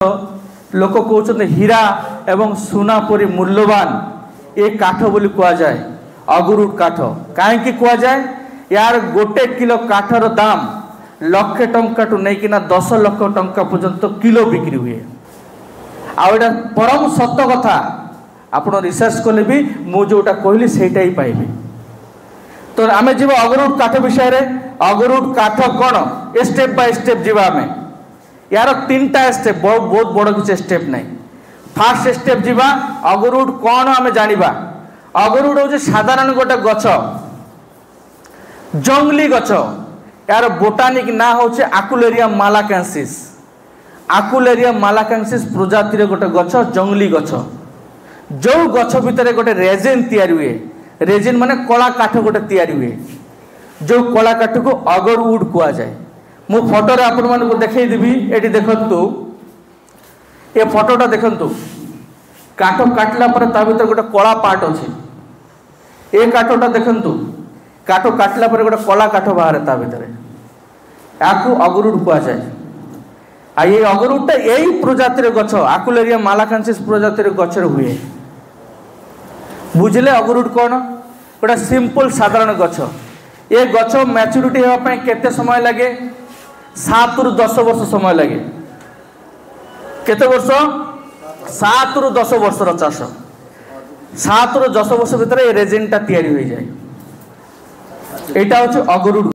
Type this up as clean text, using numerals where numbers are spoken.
लोक कहते हीरा एवं सुना परी मूल्यवान ये काठ बोली कह जाए अगुरुड काठ कहीं कह जाए यार गोटे किलो काठर दाम लक्षे टंका टू नहीं 10 लाख टंका पर्यंत किलो बिक्री हुए आउटा परम सत्य कथा आप रिसर्च कले भी मु जोटा कहली सेटा ही पाइबे। तो आम जीव अगरुड काठ विषय रे अगरुड काठ कौन स्टेप बाय स्टेप जीवा आम यार 3टा स्टेप बहुत बड़ किसी स्टेप नहीं। फास्ट स्टेप जीवा अगरुड कौन आम जानिबा अगरुड हूँ साधारण गोटे गछ जंगली गछ यार बोटानिक ना हूँ आकुलेरिया मालाकांसिस आकुलेरिया मालाकांसिस प्रजातिर गोटे गछ जंगली गछ जो गछ भितर गोटे रेजिन तैयारी हुए रेजिन माने कला काठ गोटे तैयारी हुए जो कला काठ को अगरवुड कह जाए। मु फोटो आपण मानक देखैदेवी एटी देखंतु ये फोटोटा देखंतु काठ काटला पर ता भीतर गोटे कला पार्ट अछि ए काठटा देखंतु काठ काटला पर गोटे कला काठ बाहर ता भीतर याकू अगरुड कह जाए। आ ये अगरुडटा यही प्रजातिर गछ आकुलेरिया मालाकांसिस प्रजातिर गछर हुए बुझले अगरुड कौन गोटे सिंपल साधारण गछ ये गछ मैच्योरिटी होगा केते समय लगे 7 रु 10 वर्ष समय लगे केते वर्ष 7 रु 10 वर्ष चाष 7 रु 10 वर्ष भितर ये रेजिनटा तैयारी हो जाए। यहाँ हूँ अगरुड।